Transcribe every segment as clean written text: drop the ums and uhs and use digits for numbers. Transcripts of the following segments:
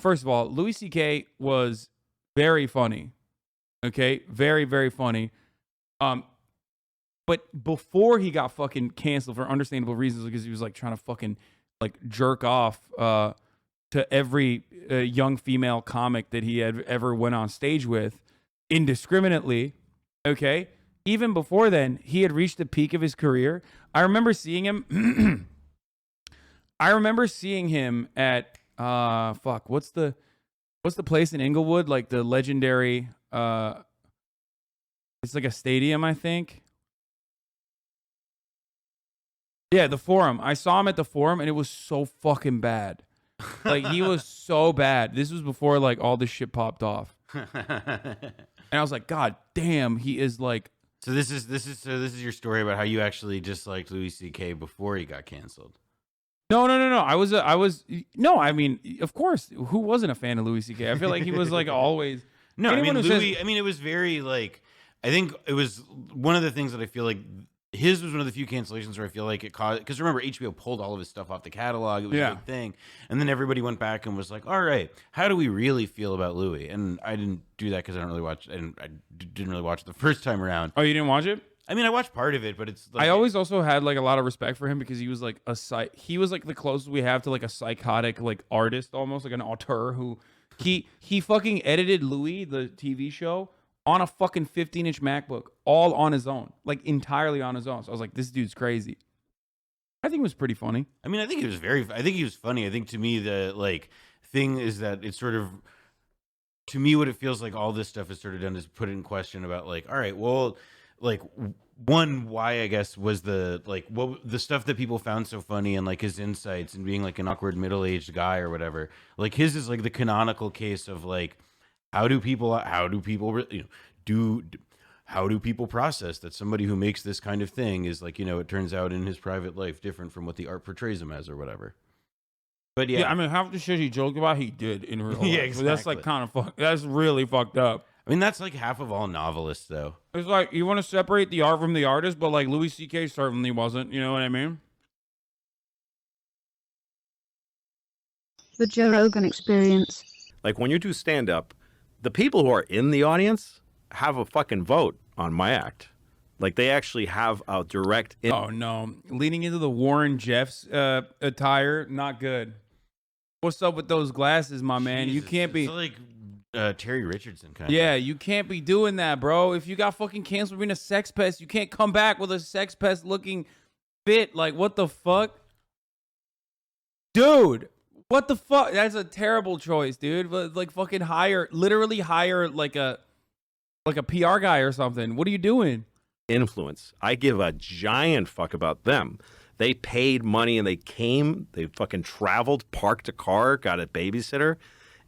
first of all, Louis C.K. was very funny. Okay, very, very funny. But before he got fucking canceled for understandable reasons, because he was like trying to fucking like jerk off to every young female comic that he had ever went on stage with indiscriminately. Okay, even before then, he had reached the peak of his career. I remember seeing him. I remember seeing him at what's the place in Inglewood, like the legendary it's like a stadium, I think. Yeah, the Forum. I saw him at the Forum, and it was so fucking bad. Like, he was so bad. This was before like all this shit popped off, and I was like, God damn, he is like. So this is your story about how you actually disliked Louis C.K. before he got canceled. No. I was no. I mean, of course, who wasn't a fan of Louis C.K.? I feel like he was like always. No, I mean Louis. I mean, it was very like. I think it was one of the things that I feel like his was one of the few cancellations where I feel like it caused, because remember, HBO pulled all of his stuff off the catalog. It was a big thing. And then everybody went back and was like, all right, how do we really feel about Louis? And I didn't do that because I don't really watch, and I didn't really watch it the first time around. Oh, you didn't watch it? I mean, I watched part of it, but it's like, I always also had like a lot of respect for him because he was like he was like the closest we have to like a psychotic like artist, almost like an auteur who he fucking edited Louis, the TV show, on a fucking 15-inch MacBook, all on his own, like entirely on his own. So I was like, this dude's crazy. I think it was pretty funny. I mean, I think he was funny. I think to me, the like thing is that it's sort of, to me, what it feels like all this stuff is sort of done is put in question about like, all right, well, like one, why I guess was the like what the stuff that people found so funny and like his insights and being like an awkward middle-aged guy or whatever. Like his is like the canonical case of like, how do people process that somebody who makes this kind of thing is like, it turns out in his private life different from what the art portrays him as or whatever. But yeah, I mean, half the shit he joked about, he did in real life. Yeah, exactly. But that's like kind of that's really fucked up. I mean, that's like half of all novelists, though. It's like you want to separate the art from the artist, but like Louis C.K. certainly wasn't. You know what I mean? The Joe Rogan Experience. Like when you do stand up, the people who are in the audience have a fucking vote on my act. Like they actually have a direct. Oh no, leaning into the Warren Jeffs attire, not good. What's up with those glasses, my man? Jesus, you can't be it's like Terry Richardson kind of. Yeah, you can't be doing that, bro. If you got fucking canceled for being a sex pest, you can't come back with a sex pest looking fit. Like what the fuck, dude? What the fuck? That's a terrible choice, dude. Like fucking literally hire like a PR guy or something. What are you doing? Influence. I give a giant fuck about them. They paid money and they fucking traveled, parked a car, got a babysitter,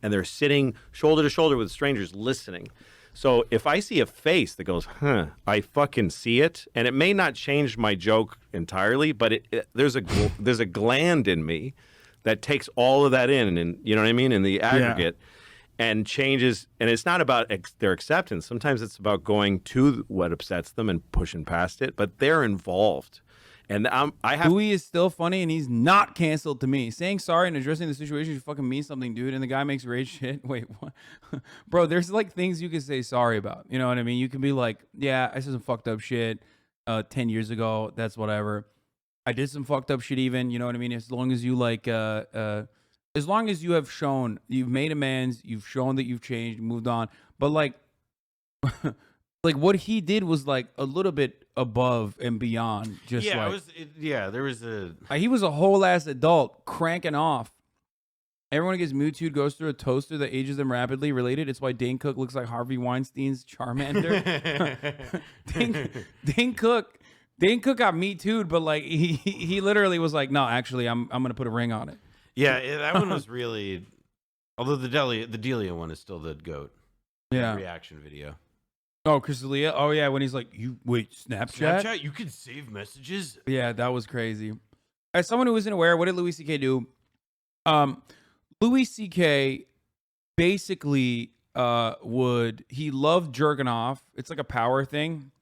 and they're sitting shoulder to shoulder with strangers listening. So if I see a face that goes, I fucking see it, and it may not change my joke entirely, but there's a gland in me that takes all of that in, and you know what I mean, in the aggregate, and changes. And it's not about their acceptance. Sometimes it's about going to what upsets them and pushing past it. But they're involved, and Louis is still funny, and he's not canceled to me. Saying sorry and addressing the situation should fucking mean something, dude. And the guy makes rage shit. Wait, what? Bro, there's like things you can say sorry about. You know what I mean? You can be like, yeah, I said some fucked up shit 10 years ago. That's whatever. I did some fucked up shit even, you know what I mean? As long as you like, as long as you have shown, you've made amends, you've shown that you've changed, moved on. But like, like what he did was like a little bit above and beyond. Just yeah, like, there was he was a whole ass adult cranking off. Everyone who gets Mewtwo goes through a toaster that ages them rapidly. Related, it's why Dane Cook looks like Harvey Weinstein's Charmander. Dane Cook got Me Too'd, but like he literally was like, no, actually, I'm gonna put a ring on it. Yeah, that one was really. Although the Delia one is still the GOAT. Yeah, reaction video. Oh, Chris D'Elia. Oh yeah, when he's like, Snapchat, you can save messages. Yeah, that was crazy. As someone who isn't aware, what did Louis C.K. do? Louis C.K. basically he loved jerking off. It's like a power thing.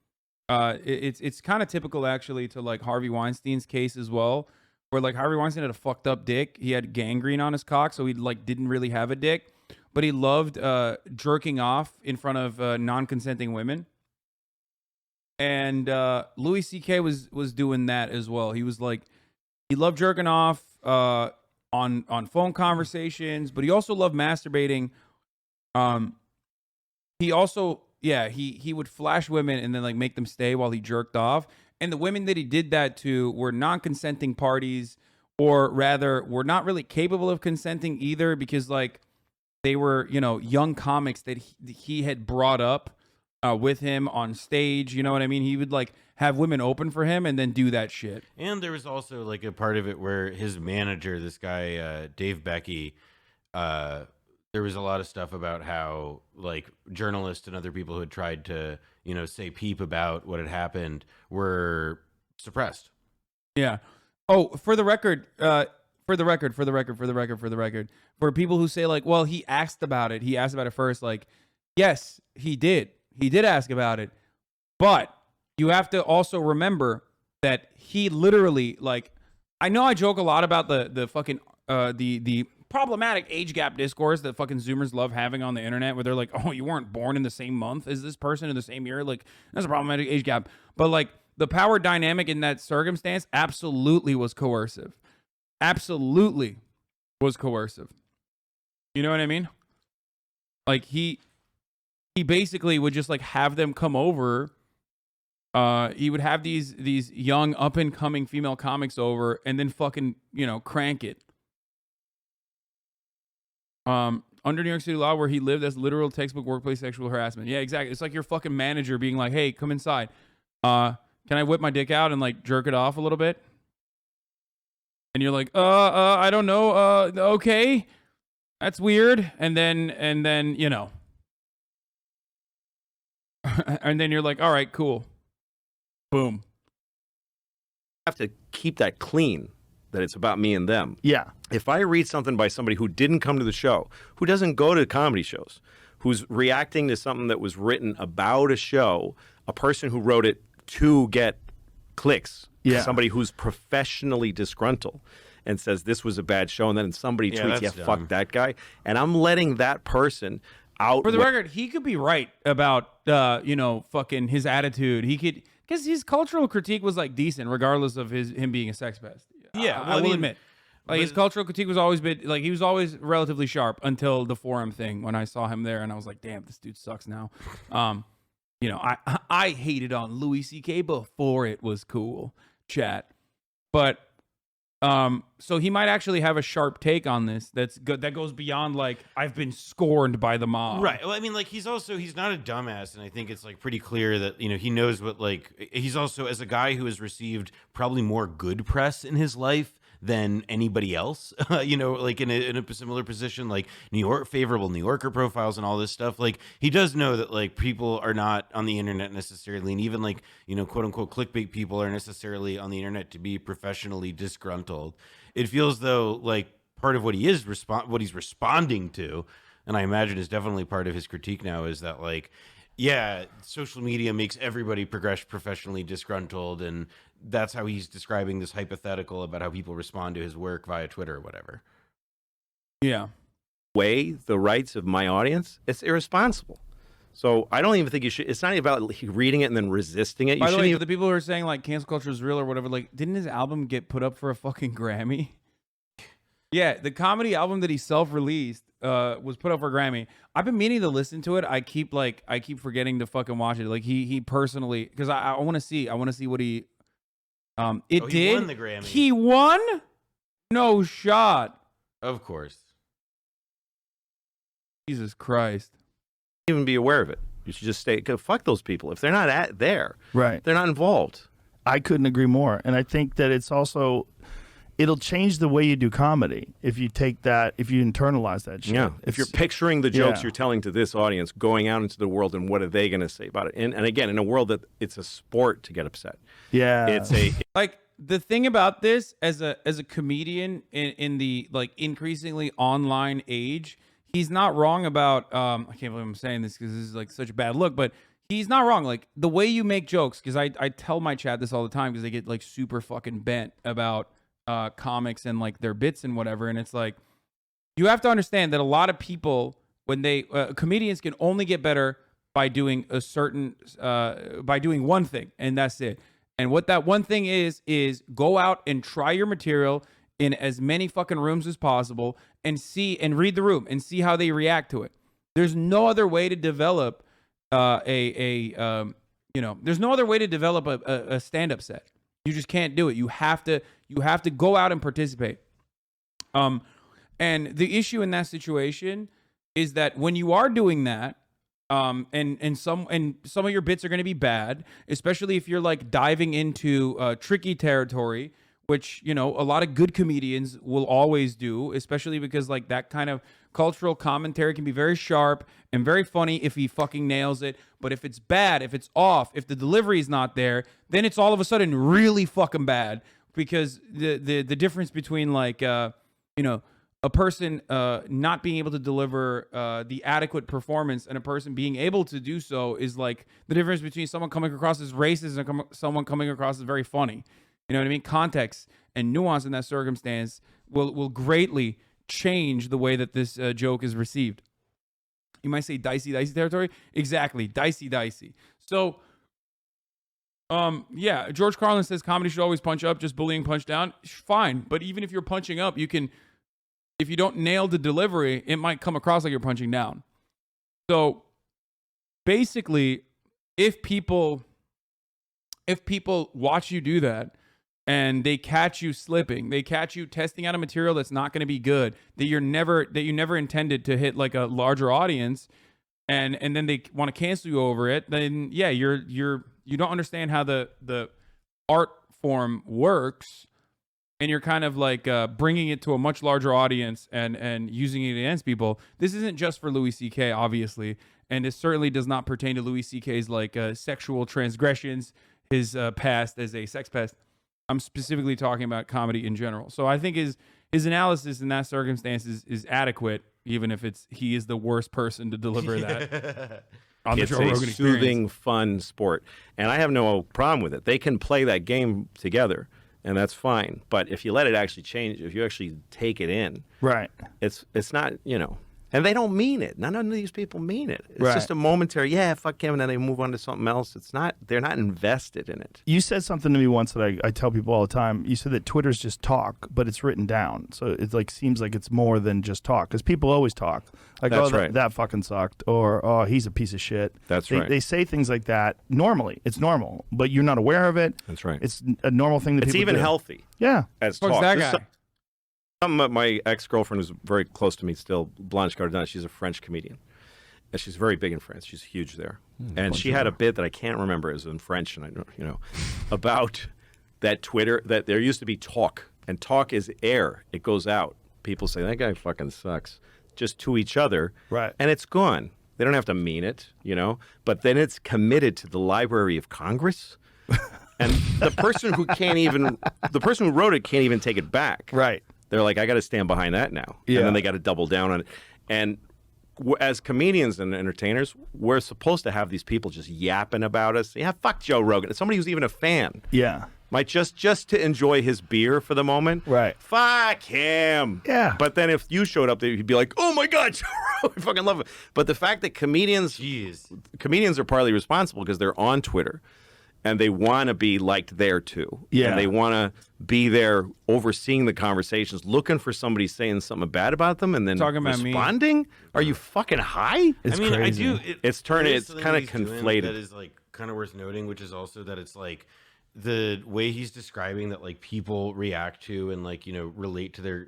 It's kind of typical actually to like Harvey Weinstein's case as well, where like Harvey Weinstein had a fucked up dick. He had gangrene on his cock, so he like didn't really have a dick, but he loved jerking off in front of non-consenting women. And Louis C.K. was doing that as well. He was like, he loved jerking off on phone conversations, but he also loved masturbating. He also, he would flash women and then like make them stay while he jerked off. And the women that he did that to were non-consenting parties, or rather were not really capable of consenting either, because like they were, you know, young comics that he had brought up with him on stage. You know what I mean? He would like have women open for him and then do that shit. And there was also like a part of it where his manager, this guy, Dave Becky, there was a lot of stuff about how like journalists and other people who had tried to, you know, say peep about what had happened were suppressed. Yeah. Oh, for the record, for people who say like, well, he asked about it first. Like, yes, he did ask about it, but you have to also remember that he literally, like, I know I joke a lot about the fucking the problematic age gap discourse that fucking Zoomers love having on the internet, where they're like, oh, you weren't born in the same month as this person in the same year. Like, that's a problematic age gap. But like the power dynamic in that circumstance absolutely was coercive. Absolutely was coercive. You know what I mean? Like he basically would just like have them come over. He would have these young up and coming female comics over and then fucking, you know, crank it. Under New York City law, where he lived, as literal textbook workplace sexual harassment. Yeah, exactly. It's like your fucking manager being like, hey, come inside. Can I whip my dick out and like jerk it off a little bit? And you're like, I don't know. Okay. That's weird. And then, you know, and then you're like, all right, cool. Boom. Have to keep that clean, that it's about me and them. Yeah. If I read something by somebody who didn't come to the show, who doesn't go to comedy shows, who's reacting to something that was written about a show, a person who wrote it to get clicks, somebody who's professionally disgruntled and says this was a bad show, and then somebody tweets, fuck that guy, and I'm letting that person out. For the record, he could be right about, you know, fucking his attitude. He could, because his cultural critique was like decent, regardless of him being a sex pest. Yeah, I will admit. Like, his cultural critique was always been, like, he was always relatively sharp until the forum thing, when I saw him there and I was like, damn, this dude sucks now. You know, I hated on Louis C.K. before it was cool, chat. But so he might actually have a sharp take on this that's good, that goes beyond like, I've been scorned by the mob. Right. Well, I mean, like, he's not a dumbass, and I think it's like pretty clear that, you know, he knows what, like, he's also, as a guy who has received probably more good press in his life than anybody else, you know, like in a similar position, like favorable New Yorker profiles and all this stuff. Like, he does know that like people are not on the internet necessarily, and even like, you know, quote unquote clickbait people are necessarily on the internet to be professionally disgruntled. It feels though like part of what he is what he's responding to, and I imagine is definitely part of his critique now, is that like, yeah, social media makes everybody progress professionally disgruntled, and that's how he's describing this hypothetical about how people respond to his work via Twitter or whatever. Yeah. Weigh the rights of my audience, it's irresponsible. So I don't even think you should. It's not about reading it and then resisting it. By the way, the people who are saying like cancel culture is real or whatever, like, didn't his album get put up for a fucking Grammy? Yeah, the comedy album that he self-released was put up for a Grammy. I've been meaning to listen to it. I keep forgetting to fucking watch it. Like he personally, because I want to see what he. He won the Grammy. He won? No shot. Of course. Jesus Christ. Even be aware of it. You should just stay. Fuck those people. If they're not there, right, they're not involved. I couldn't agree more. And I think that it's also, it'll change the way you do comedy if you take that, if you internalize that shit. Yeah. If you're picturing the jokes you're telling to this audience, going out into the world, and what are they going to say about it? And again, in a world that it's a sport to get upset. Yeah. It's a like the thing about this as a comedian in the like increasingly online age, he's not wrong about I can't believe I'm saying this because this is like such a bad look, but he's not wrong. Like the way you make jokes, because I tell my chat this all the time because they get like super fucking bent about comics and like their bits and whatever. And it's like, you have to understand that a lot of people, when they comedians can only get better by doing a certain by doing one thing, and that's it. And what that one thing is go out and try your material in as many fucking rooms as possible and see and read the room and see how they react to it. There's no other way to develop there's no other way to develop a stand-up set. You just can't do it. You have to go out and participate. And the issue in that situation is that when you are doing that, and some of your bits are going to be bad, especially if you're like diving into tricky territory, which, a lot of good comedians will always do, especially because like that kind of cultural commentary can be very sharp and very funny if he fucking nails it. But if it's bad, if it's off, if the delivery is not there, then it's all of a sudden really fucking bad, because the difference between like, a person not being able to deliver the adequate performance and a person being able to do so is like the difference between someone coming across as racist and someone coming across as very funny. You know what I mean? Context and nuance in that circumstance will greatly change the way that this joke is received. You might say dicey territory. Exactly. Dicey. So, George Carlin says comedy should always punch up, just bullying punch down. Fine. But even if you're punching up, if you don't nail the delivery, it might come across like you're punching down. So basically, if people watch you do that and they catch you slipping, they catch you testing out a material that's not going to be good, that you never intended to hit like a larger audience, and then they want to cancel you over it, then yeah, you don't understand how the art form works. And you're kind of like bringing it to a much larger audience and using it against people. This isn't just for Louis C.K., obviously, and it certainly does not pertain to Louis C.K.'s like sexual transgressions, his past as a sex pest. I'm specifically talking about comedy in general. So I think his analysis in that circumstance is adequate, even if he is the worst person to deliver that. On the It's Joe a Rogan soothing, experience. fun sport, and I have no problem with it. They can play that game together, and that's fine. But if you let it actually change, if you actually take it in, Right. it's not, and they don't mean it. None of these people mean it. It's Right. just a momentary, yeah, fuck him, and then they move on to something else. They're not invested in it. You said something to me once that I tell people all the time. You said that Twitter's just talk, but it's written down. So it like seems like it's more than just talk, because people always talk. Like, That's oh, right. that fucking sucked, or oh, he's a piece of shit. That's they, right. They say things like that normally. It's normal, but you're not aware of it. That's right. It's a normal thing that It's people even do. healthy Yeah. as Fuck's talk. that This is guy? something that my ex-girlfriend, who's very close to me still, Blanche Gardin, she's a French comedian. And she's very big in France. She's huge there. And she had a bit that I can't remember. It was in French, and I know, about that Twitter, that there used to be talk. And talk is air. It goes out. People say, that guy fucking sucks. Just to each other. Right. And it's gone. They don't have to mean it, But then it's committed to the Library of Congress. And the person who wrote it can't even take it back. Right. They're like, I got to stand behind that now. Yeah. And then they got to double down on it. And as comedians and entertainers, we're supposed to have these people just yapping about us. Yeah, fuck Joe Rogan. Somebody who's even a fan Yeah. might just to enjoy his beer for the moment. Right. Fuck him. Yeah. But then if you showed up there, you'd be like, oh my God, Joe Rogan, I fucking love it. But the fact that comedians are partly responsible because they're on Twitter. And they want to be liked there too. Yeah. And they want to be there overseeing the conversations, looking for somebody saying something bad about them and then Talking about me. responding. Are you fucking high? It's I mean, crazy. I do. It's there is kind of something he's doing conflated. That is like kind of worth noting, which is also that it's like the way he's describing that like people react to and like relate to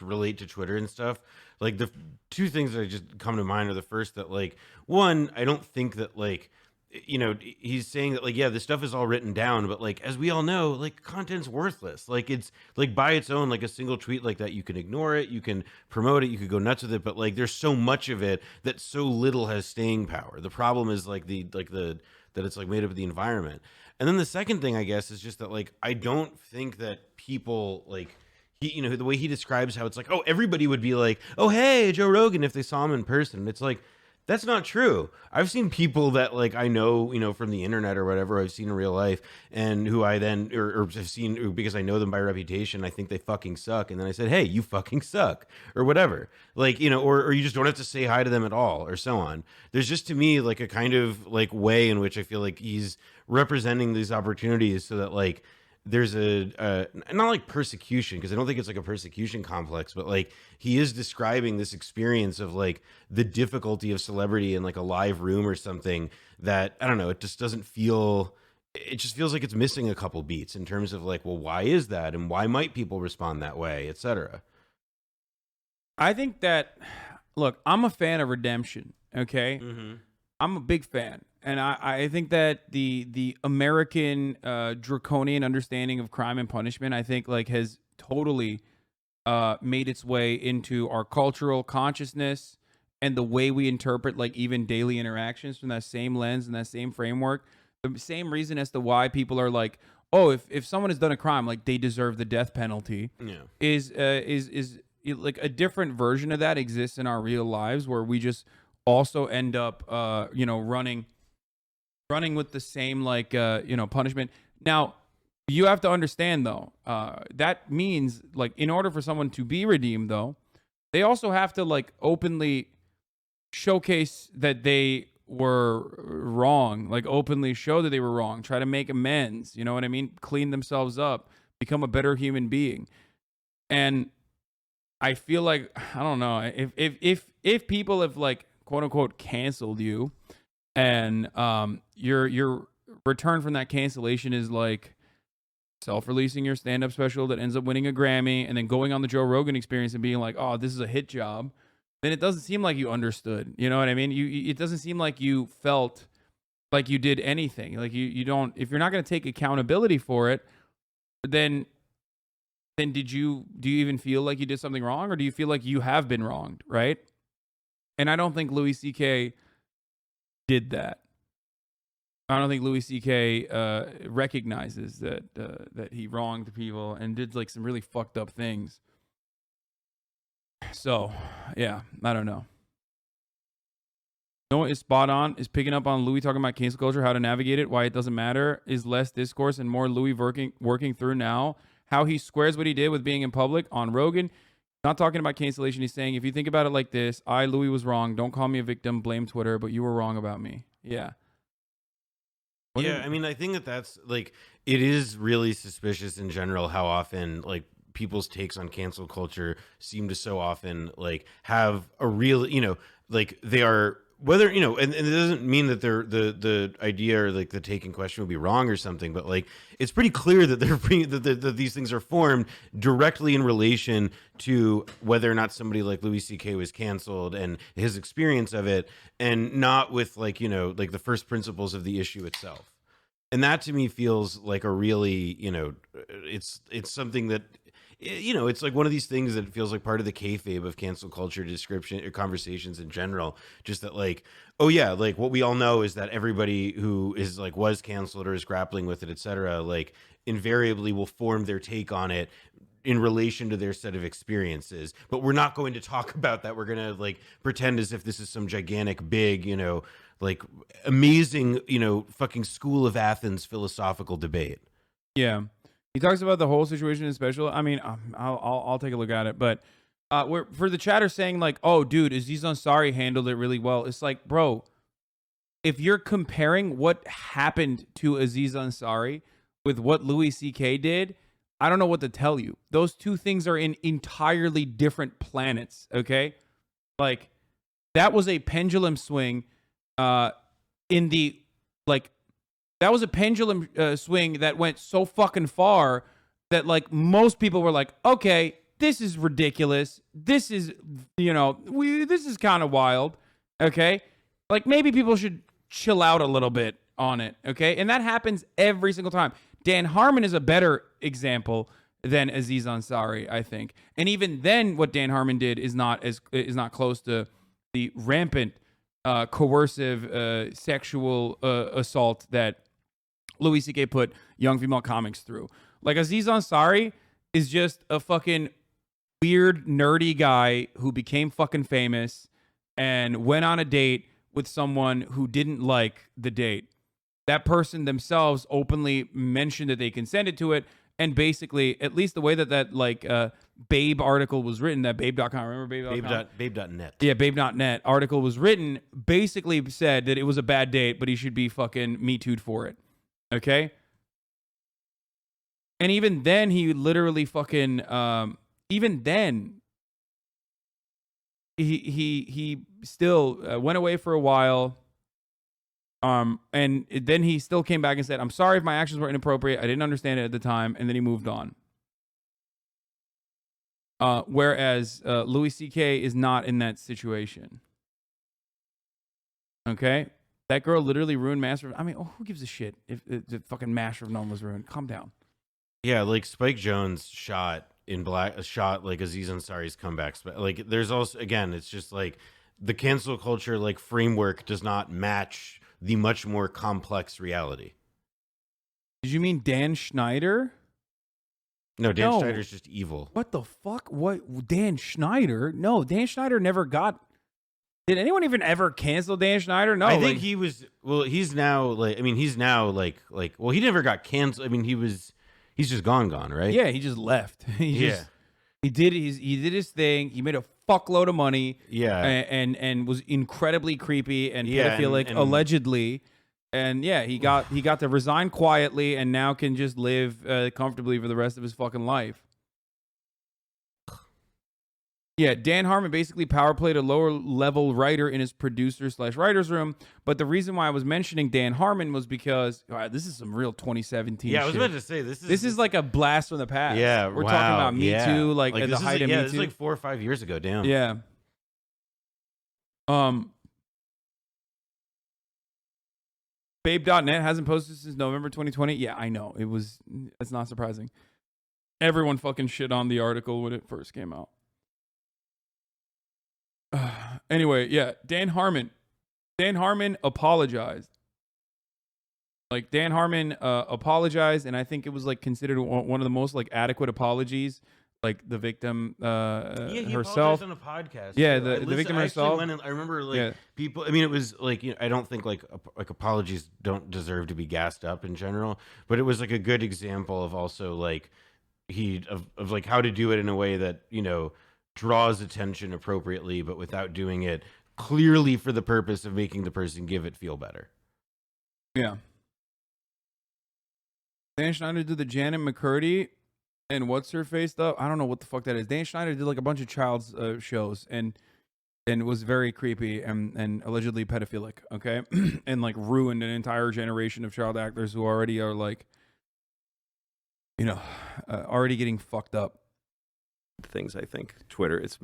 relate to Twitter and stuff. Like the two things that just come to mind are the first that like one, I don't think that like. He's saying that like, yeah, this stuff is all written down, but like, as we all know, like content's worthless. Like it's like by its own, like a single tweet like that, you can ignore it, you can promote it, you could go nuts with it. But like, there's so much of it that so little has staying power. The problem is like that it's like made up of the environment. And then the second thing, I guess, is just that like, I don't think that people like, the way he describes how it's like, oh, everybody would be like, oh, hey, Joe Rogan, if they saw him in person. It's like, That's not true. I've seen people that like I know, from the internet or whatever, I've seen in real life, and who I then or have seen because I know them by reputation. I think they fucking suck, and then I said, "Hey, you fucking suck," or whatever. Like or you just don't have to say hi to them at all, or so on. There's just to me like a kind of like way in which I feel like he's representing these opportunities so that like there's a not like persecution, because I don't think it's like a persecution complex, but like he is describing this experience of like the difficulty of celebrity in like a live room or something that I don't know, it just doesn't feel, it just feels like it's missing a couple beats in terms of like, well, why is that, and why might people respond that way, etc. I think that, look, I'm a fan of redemption. Okay, I'm a big fan. And I think that the American draconian understanding of crime and punishment, I think, like, has totally made its way into our cultural consciousness and the way we interpret, like, even daily interactions from that same lens and that same framework. The same reason as to why people are like, oh, if someone has done a crime, like, they deserve the death penalty. Yeah. Is like a different version of that exists in our real lives, where we just also end up, running with the same like punishment. Now you have to understand though, that means like in order for someone to be redeemed though, they also have to like openly showcase that they were wrong, like openly show that they were wrong, try to make amends, you know what I mean, clean themselves up, become a better human being. And I feel like, I don't know, if people have like quote unquote canceled you, and your return from that cancellation is like self-releasing your stand-up special that ends up winning a Grammy, and then going on the Joe Rogan Experience and being like, oh, this is a hit job, then it doesn't seem like you understood. You know what I mean? It doesn't seem like you felt like you did anything. Like you don't, if you're not going to take accountability for it, then do you even feel like you did something wrong, or do you feel like you have been wronged, right? And I don't think Louis C.K. did that. I don't think Louis C.K. recognizes that he wronged people and did like some really fucked up things. So, yeah, I don't know. No, is spot on. Is picking up on Louis talking about cancel culture, how to navigate it, why it doesn't matter, is less discourse and more Louis working through now how he squares what he did with being in public on Rogan. Not talking about cancellation. He's saying, if you think about it like this, Louis, was wrong. Don't call me a victim. Blame Twitter, but you were wrong about me. Yeah. I mean, I think that's like, it is really suspicious in general how often like people's takes on cancel culture seem to so often like have a real, like they are, whether, and it doesn't mean that they're the idea or like the take in question would be wrong or something, but like it's pretty clear that that these things are formed directly in relation to whether or not somebody like Louis C.K. was canceled and his experience of it, and not with like like the first principles of the issue itself. And that to me feels like a really it's something that it's like one of these things that feels like part of the kayfabe of cancel culture description or conversations in general. Just that like, oh yeah, like what we all know is that everybody who is like was canceled or is grappling with it, etc., like invariably will form their take on it in relation to their set of experiences. But we're not going to talk about that. We're going to like pretend as if this is some gigantic, big, like amazing, fucking School of Athens philosophical debate. Yeah. He talks about the whole situation in special. I mean, I'll take a look at it, but for the chatter saying like, "Oh, dude, Aziz Ansari handled it really well." It's like, bro, if you're comparing what happened to Aziz Ansari with what Louis C.K. did, I don't know what to tell you. Those two things are in entirely different planets. Okay, like that was a pendulum swing. In the like. That was a pendulum swing that went so fucking far that like most people were like, okay, this is ridiculous. This is, this is kind of wild. Okay. Like maybe people should chill out a little bit on it. Okay. And that happens every single time. Dan Harmon is a better example than Aziz Ansari, I think. And even then what Dan Harmon did is not close to the rampant, coercive, sexual assault that Louis C.K. put young female comics through. Like Aziz Ansari is just a fucking weird, nerdy guy who became fucking famous and went on a date with someone who didn't like the date. That person themselves openly mentioned that they consented to it. And basically, at least the way that Babe article was written, that Babe.com, remember Babe.com? Babe.net. Yeah, Babe.net article was written, basically said that it was a bad date, but he should be fucking Me Too'd for it. Okay? And even then, he literally fucking, even then, he still went away for a while. And then he still came back and said, I'm sorry if my actions were inappropriate. I didn't understand it at the time. And then he moved on. Whereas Louis C.K. is not in that situation. Okay? That girl literally ruined Master of... I mean, who gives a shit if the fucking Master of None was ruined? Calm down. Yeah, like Spike Jonze shot like Aziz Ansari's comeback. Like, there's also, again, it's just like the cancel culture like framework does not match the much more complex reality. Did you mean Dan Schneider? No, Dan No. Schneider's just evil. What the fuck? What? Dan Schneider? No, Dan Schneider never got... Did anyone even ever cancel Dan Schneider? No. I think he was... Well, he's now like... I mean, he's now like... Well, he never got canceled. I mean, he's just gone, right? Yeah, he just left. He did his thing. He made a fuckload of money. Yeah. And was incredibly creepy and Yeah, pedophilic, and allegedly. And yeah, he got to resign quietly and now can just live comfortably for the rest of his fucking life. Yeah, Dan Harmon basically power played a lower level writer in his producer/writer's room. But the reason why I was mentioning Dan Harmon was because this is some real 2017 Yeah, I was shit. about to say, this is like a blast from the past. Yeah, we're talking about Me Too, like at the this height of yeah, Me this Too. is like 4 or 5 years ago. Damn. Yeah. Babe.net hasn't posted since November 2020. Yeah, I know. It's not surprising. Everyone fucking shit on the article when it first came out. Anyway, yeah, Dan Harmon apologized. Like, Dan Harmon apologized, and I think it was like considered one of the most like adequate apologies. Like the victim He herself apologized on a podcast. Yeah, too. the victim herself. I remember people. I mean, it was like, I don't think like apologies don't deserve to be gassed up in general, but it was like a good example of also like of like how to do it in a way that draws attention appropriately, but without doing it clearly for the purpose of making the person give it feel better. Yeah. Dan Schneider did the Janet McCurdy and what's her face stuff. I don't know what the fuck that is. Dan Schneider did like a bunch of child's shows and was very creepy and allegedly pedophilic. Okay, and like ruined an entire generation of child actors who already are like, already getting fucked up. Things, I think Twitter, it's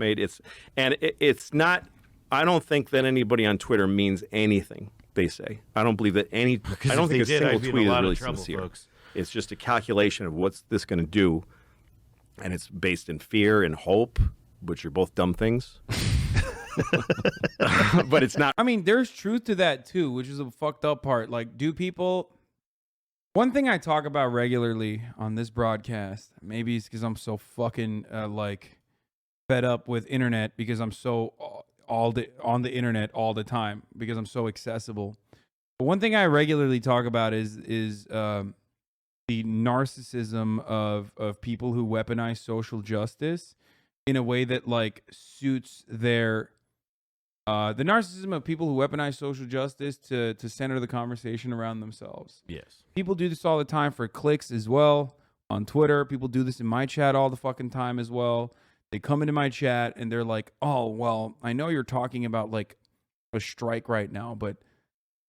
not, I don't think that anybody on Twitter means anything they say. I don't believe that I don't think a single tweet is really sincere. Folks. It's just a calculation of what's this going to do, and it's based in fear and hope, which are both dumb things. But it's not. I mean, there's truth to that too, which is a fucked up part. Like, one thing I talk about regularly on this broadcast, maybe it's because I'm so fucking fed up with internet, because I'm so on the internet all the time, because I'm so accessible. But one thing I regularly talk about is the narcissism of people who weaponize social justice in a way that like suits their the narcissism of people who weaponize social justice to center the conversation around themselves. Yes. People do this all the time for clicks as well on Twitter. People do this in my chat all the fucking time as well. They come into my chat and they're like, oh, well, I know you're talking about like a strike right now,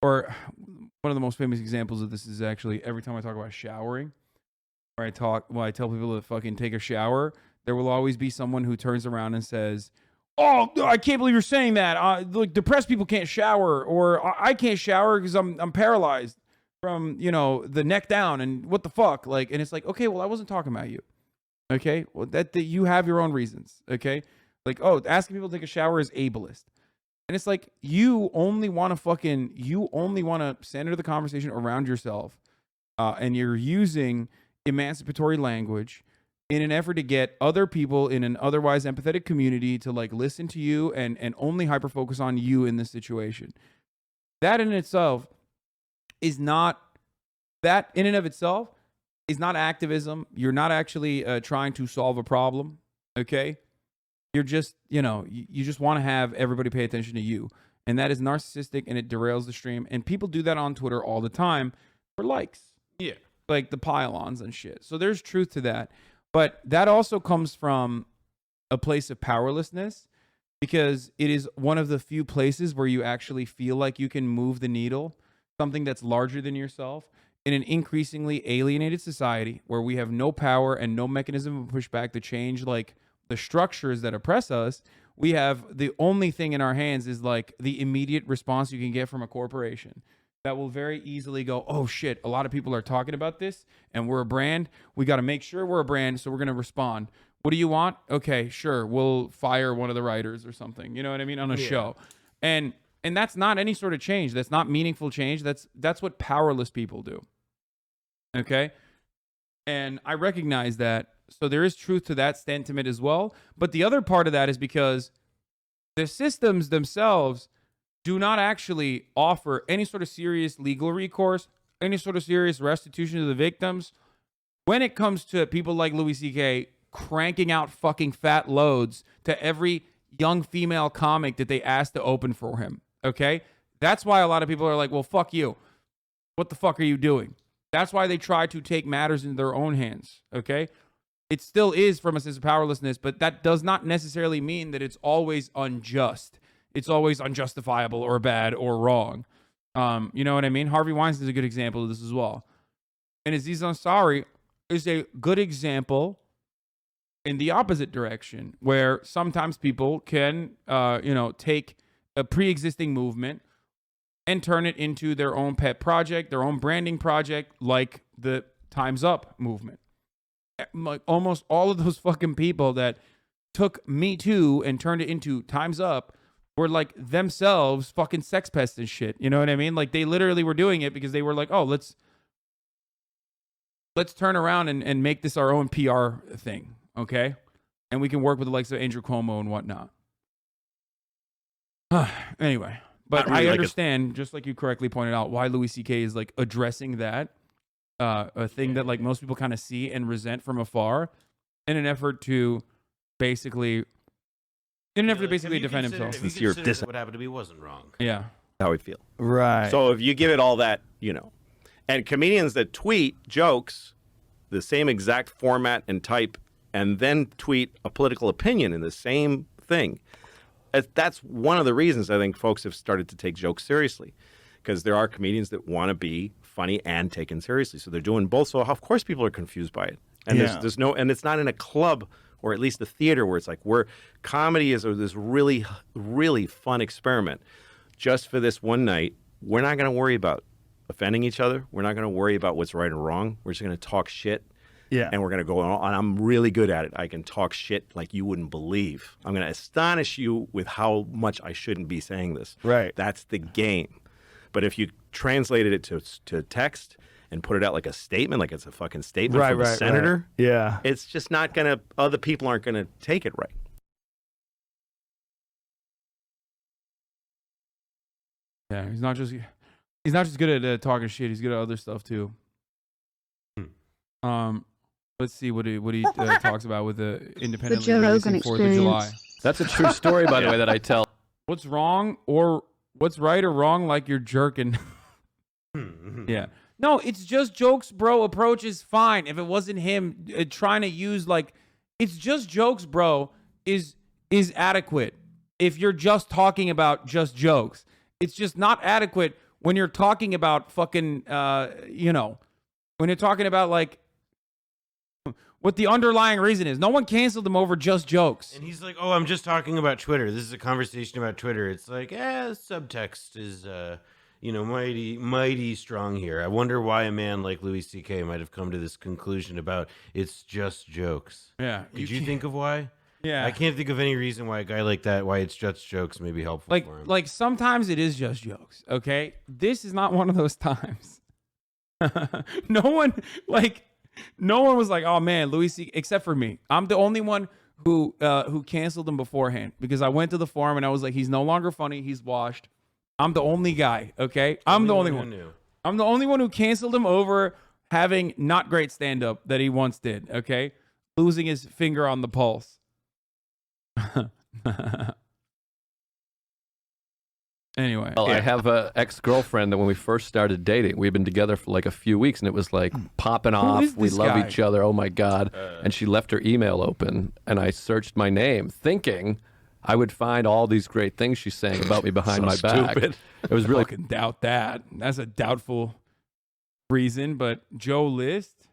or one of the most famous examples of this is actually every time I talk about showering, or I tell people to fucking take a shower, there will always be someone who turns around and says, oh, I can't believe you're saying that. Like, depressed people can't shower, or I can't shower because I'm paralyzed from, the neck down, and what the fuck? Like, and it's like, okay, well, I wasn't talking about you. Okay? Well, that you have your own reasons. Okay? Like, oh, asking people to take a shower is ableist. And it's like, you only want to center the conversation around yourself, and you're using emancipatory language in an effort to get other people in an otherwise empathetic community to like listen to you and only hyper focus on you in this situation. that in itself is not that in and of itself is not activism. You're not actually trying to solve a problem. Okay, you're just you just want to have everybody pay attention to you, and that is narcissistic and it derails the stream. And people do that on Twitter all the time for likes. Yeah. Like the pylons and shit. So there's truth to that. But that also comes from a place of powerlessness because it is one of the few places where you actually feel like you can move the needle, something that's larger than yourself in an increasingly alienated society where we have no power and no mechanism of pushback to change like the structures that oppress us. We have the only thing in our hands is like the immediate response you can get from a corporation. That will very easily go, oh shit, a lot of people are talking about this and we're a brand. We got to make sure we're a brand, so we're going to respond. What do you want? Okay, sure. We'll fire one of the writers or something. You know what I mean? On a show. And that's not any sort of change. That's not meaningful change. That's what powerless people do. Okay? And I recognize that. So there is truth to that sentiment as well. But the other part of that is because the systems themselves do not actually offer any sort of serious legal recourse, any sort of serious restitution to the victims when it comes to people like Louis C.K. cranking out fucking fat loads to every young female comic that they asked to open for him, okay? That's why a lot of people are like, well, fuck you. What the fuck are you doing? That's why they try to take matters into their own hands, okay? It still is from a sense of powerlessness, but that does not necessarily mean that it's always unjust. It's always unjustifiable or bad or wrong. You know what I mean? Harvey Weinstein is a good example of this as well. And Aziz Ansari is a good example in the opposite direction, where sometimes people can, take a pre-existing movement and turn it into their own pet project, their own branding project, like the Time's Up movement. Like almost all of those fucking people that took Me Too and turned it into Time's Up were like themselves fucking sex pests and shit. You know what I mean? Like they literally were doing it because they were like, oh, let's turn around and make this our own PR thing. Okay. And we can work with the likes of Andrew Cuomo and whatnot. Anyway, but Not really I like understand, just like you correctly pointed out, why Louis C.K. is like addressing that, a thing that like most people kind of see and resent from afar in an effort to basically defend himself. Sincere That what happened to me wasn't wrong. Yeah. How we feel. Right. So if you give it all that, and comedians that tweet jokes, the same exact format and type, and then tweet a political opinion in the same thing, that's one of the reasons I think folks have started to take jokes seriously, because there are comedians that want to be funny and taken seriously. So they're doing both. So of course people are confused by it. And there's no, and it's not in a club or at least a theater where it's like, comedy is this really, really fun experiment. Just for this one night, we're not going to worry about offending each other. We're not going to worry about what's right or wrong. We're just going to talk shit. Yeah. And we're going to go on. And I'm really good at it. I can talk shit like you wouldn't believe. I'm going to astonish you with how much I shouldn't be saying this. Right. That's the game. But if you translated it to text and put it out like a statement, like it's a fucking statement from a senator, yeah, it's just not going to, other people aren't going to take it right. Yeah, he's not just good at talking shit. He's good at other stuff too. Let's see what he talks about with the independently Joe Rogan releasing 4th of July. experience. That's a true story, by the way, that I tell. What's wrong or what's right or wrong? Like you're jerking. Yeah. No, it's just jokes, bro. Approach is fine. If it wasn't him trying to use like, it's just jokes, bro, is adequate. If you're just talking about just jokes, it's just not adequate when you're talking about fucking, when you're talking about like what the underlying reason is. No one canceled him over just jokes. And he's like, oh, I'm just talking about Twitter. This is a conversation about Twitter. It's like, subtext is, mighty, mighty strong here. I wonder why a man like Louis C.K. might have come to this conclusion about it's just jokes. Yeah. Could you think of why? Yeah. I can't think of any reason why a guy like that, why it's just jokes may be helpful for him. Like sometimes it is just jokes, okay? This is not one of those times. No one was like, oh man, Louis C. except for me. I'm the only one who canceled him beforehand because I went to the forum and I was like, he's no longer funny. He's washed. I'm the only guy. Okay, I'm the only one. Who knew. I'm the only one who canceled him over having not great stand up that he once did. Okay, losing his finger on the pulse. Anyway, Well, I have a ex-girlfriend that when we first started dating, we've been together for like a few weeks, and it was like popping off. is We this love guy? each other. Oh my god! And she left her email open, and I searched my name, thinking I would find all these great things she's saying about me behind my back. stupid. It was really fucking doubt that. That's a doubtful reason. But Joe List,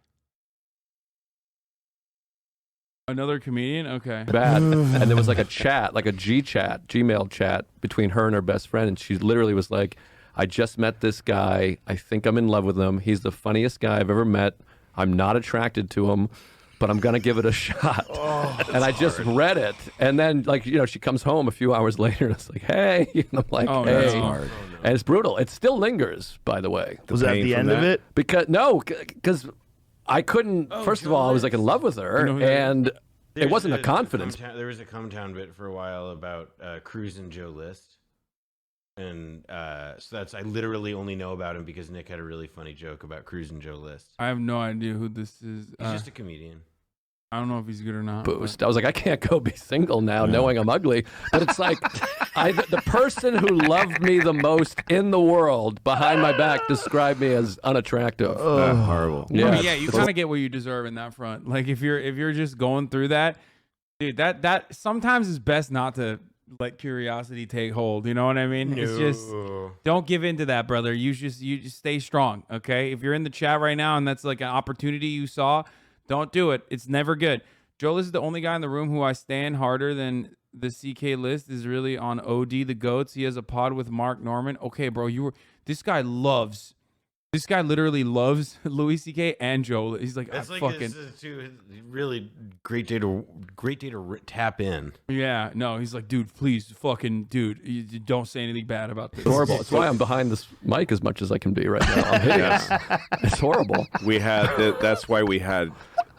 another comedian. Okay. bad. And there was like a chat, like a Gmail chat between her and her best friend. And she literally was like, I just met this guy. I think I'm in love with him. He's the funniest guy I've ever met. I'm not attracted to him, but I'm going to give it a shot. And I just read it. And then, like, you know, she comes home a few hours later and it's like, hey. And I'm like, Oh, hey. that's hard. And it's brutal. It still lingers, by the way. Was that pain the from end of that? it? Because I couldn't, first of all, I was like in love with her. You know who that is? And it wasn't a confidence. There was a Come Town bit for a while about Cruz and Joe List. And so I literally only know about him because Nick had a really funny joke about Cruz and Joe List. I have no idea who this is. He's just a comedian. I don't know if he's good or not. Boost. I was like, I can't go be single now, knowing I'm ugly. But it's like, the person who loved me the most in the world behind my back described me as unattractive. Horrible. I mean, Yeah, yeah, you kind of get what you deserve in that front. Like if you're just going through that, dude, that sometimes it's best not to let curiosity take hold. You know what I mean? It's just don't give in to that, brother. You just stay strong. Okay. If you're in the chat right now and that's like an opportunity you saw, don't do it. It's never good. Joel is the only guy in the room who I stand harder than the CK List is really on OD the Goats. He has a pod with Mark Norman. Okay, bro, this guy literally loves Louis CK and Joel. He's like, That's like fucking really great day to tap in. yeah. No, he's like, dude, please, fucking dude, you don't say anything bad about this. It's horrible. That's why I'm behind this mic as much as I can be right now. I'm hideous. It's horrible. We had that's why we had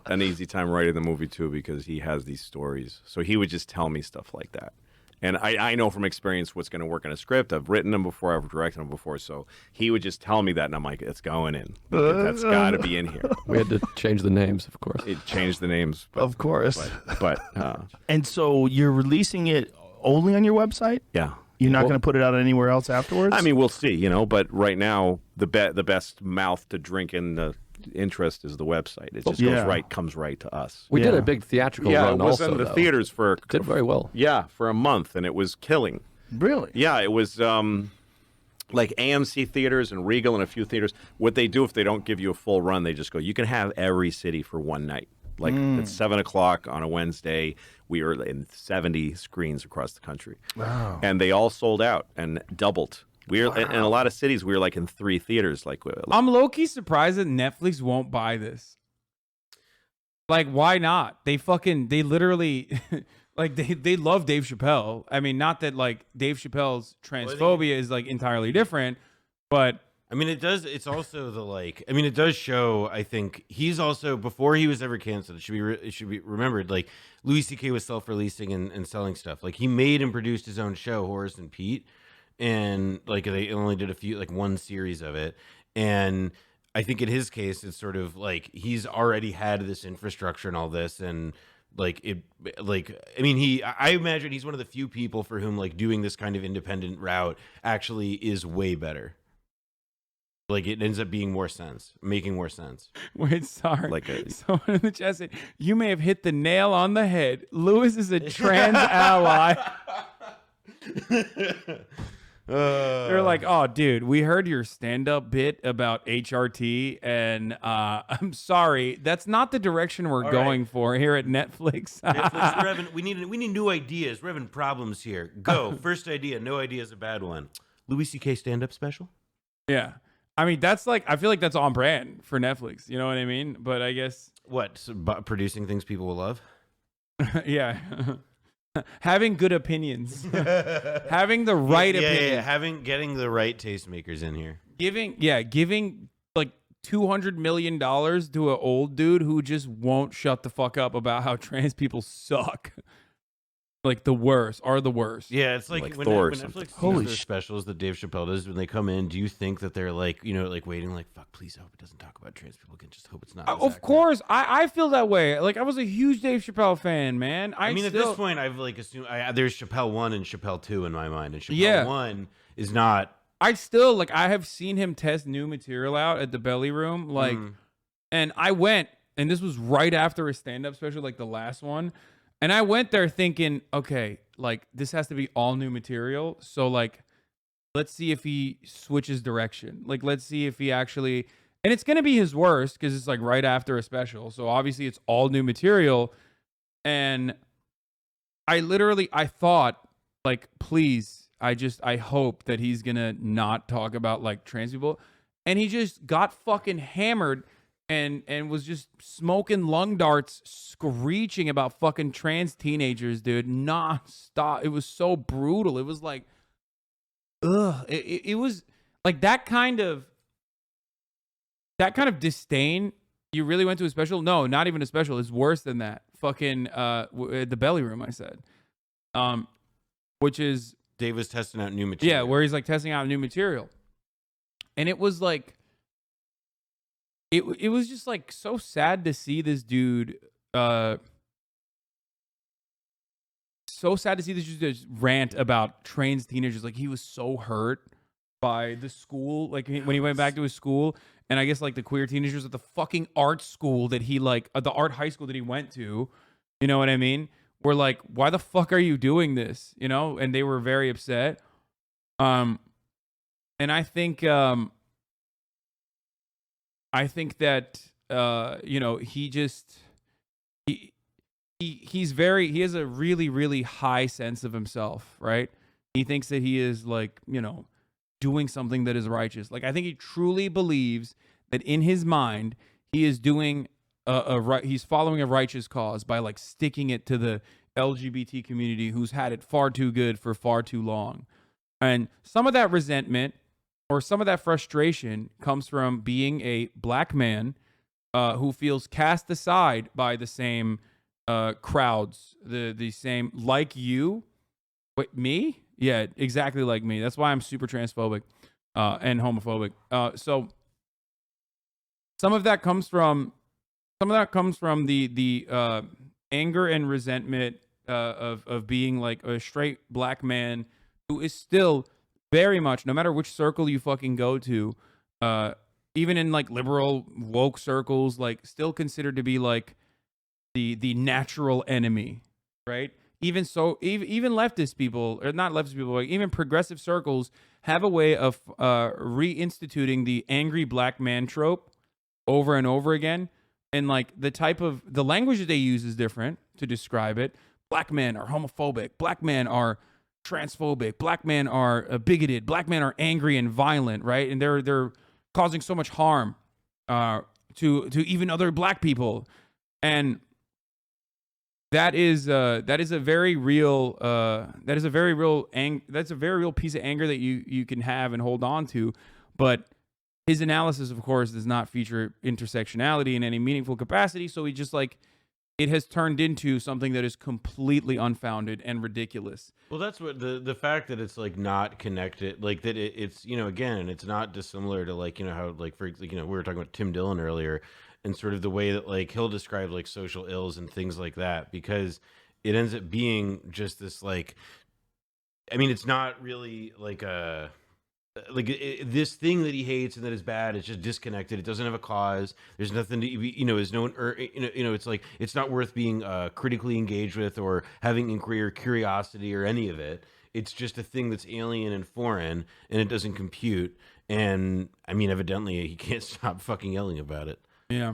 an easy time writing the movie too, because he has these stories. So he would just tell me stuff like that. And I know from experience what's going to work in a script. I've written them before, I've directed them before. So he would just tell me that, and I'm like, it's going in. That's got to be in here. We had to change the names, of course. It changed the names. But, Of course. But And so you're releasing it only on your website? yeah. You're not Well, going to put it out anywhere else afterwards? I mean, we'll see, you know. But right now, the best mouth to drink in the interest is the website. It just Yeah. comes right to us. We did Yeah. a big theatrical Yeah, run it was also, in the though. theaters for Did very well. for a month, and it was killing. Really? Yeah, it was like AMC theaters and Regal and a few theaters. What they do if they don't give you a full run, they just go, you can have every city for one night. Like at 7 o'clock on a Wednesday, we were in 70 screens across the country. Wow. And they all sold out and doubled. We were in a lot of cities. We were like in 3 theaters. Like I'm low-key surprised that Netflix won't buy this. Like, why not? They literally like they love Dave Chappelle. I mean, not that like Dave Chappelle's transphobia is like entirely different, but I mean, it does. It's also the like. I mean, it does show. I think he's also before he was ever canceled. It should be remembered. Like Louis C.K. was self-releasing and selling stuff. Like he made and produced his own show, Horace and Pete, and like they only did one series of it. And I think in his case, it's sort of like he's already had this infrastructure and all this, and like it. Like I mean, I imagine he's one of the few people for whom like doing this kind of independent route actually is way better. Like it ends up making more sense. wait, sorry. Like Someone in the chat said, you may have hit the nail on the head. Lewis is a trans ally. They're like, oh, dude, we heard your stand-up bit about HRT, and I'm sorry, that's not the direction we're going for here at Netflix. Netflix, we're having, we need new ideas. We're having problems here. Go. First idea. No idea is a bad one. Louis C.K. stand-up special? Yeah. I mean, that's like, I feel like that's on brand for Netflix. You know what I mean? But I guess, What? So, producing things people will love? yeah. Having good opinions. Having the right opinions. Yeah. Getting the right tastemakers in here. Giving like $200 million to an old dude who just won't shut the fuck up about how trans people suck. like the worst, are the worst. Yeah, it's like, Like when, Thor or when something. Netflix Holy does their specials that Dave Chappelle does when they come in. Do you think that they're like, like waiting, like, fuck, please, I hope it doesn't talk about trans people again. Just hope it's not. Of accurate. course, I feel that way. Like I was a huge Dave Chappelle fan, man. I mean, at this point, I've like assumed there's Chappelle 1 and Chappelle 2 in my mind, and Chappelle 1 is not. I still like. I have seen him test new material out at the Belly Room, like, and I went, and this was right after his stand-up special, like the last one, and I went there thinking, okay, like this has to be all new material, so like, let's see if he switches direction. Like, let's see if he actually, and it's gonna be his worst because it's like right after a special, so obviously it's all new material, and I thought, like, please. I hope that he's gonna not talk about like trans people, and he just got fucking hammered and was just smoking lung darts, screeching about fucking trans teenagers, dude, non-stop. It was so brutal. It was like, ugh. It was like that kind of disdain. You really went to a special? No, not even a special. It's worse than that. Fucking the Belly Room, I said, which is. Dave was testing out new material. Yeah, where he's like testing out new material. And it was like it was just like so sad to see this dude so sad to see this dude just rant about trans teenagers. Like he was so hurt by the school, like when he went back to his school, and I guess like the queer teenagers at the fucking art school that he like the art high school that he went to, you know what I mean? Were like, why the fuck are you doing this? You know, and they were very upset. And I think that he has a really, really high sense of himself, right? He thinks that he is like, doing something that is righteous. Like I think he truly believes that in his mind he is doing he's following a righteous cause by like sticking it to the LGBT community who's had it far too good for far too long. And some of that resentment or some of that frustration comes from being a black man who feels cast aside by the same crowds, the same, like you. Wait, me? Yeah, exactly like me. That's why I'm super transphobic and homophobic. So some of that comes from the anger and resentment of being like a straight black man who is still very much, no matter which circle you fucking go to, even in like liberal woke circles, like still considered to be like the natural enemy, right? Even so, even leftist people, or not leftist people, like even progressive circles have a way of reinstituting the angry black man trope over and over again. And like the language that they use is different to describe it. Black men are homophobic. Black men are transphobic. Black men are bigoted. Black men are angry and violent, right? And they're causing so much harm to even other black people. And that's a very real piece of anger that you can have and hold on to. But his analysis, of course, does not feature intersectionality in any meaningful capacity. So he just like, it has turned into something that is completely unfounded and ridiculous. Well, that's what the fact that it's like not connected, like that it's again, it's not dissimilar to like how like for we were talking about Tim Dillon earlier, and sort of the way that like he'll describe like social ills and things like that, because it ends up being just this like, I mean, it's not really like a. This thing that he hates and that is bad, it's just disconnected. It doesn't have a cause. There's nothing to is no one, it's like it's not worth being critically engaged with or having inquiry or curiosity or any of it. It's just a thing that's alien and foreign, and it doesn't compute. And I mean, evidently he can't stop fucking yelling about it. Yeah.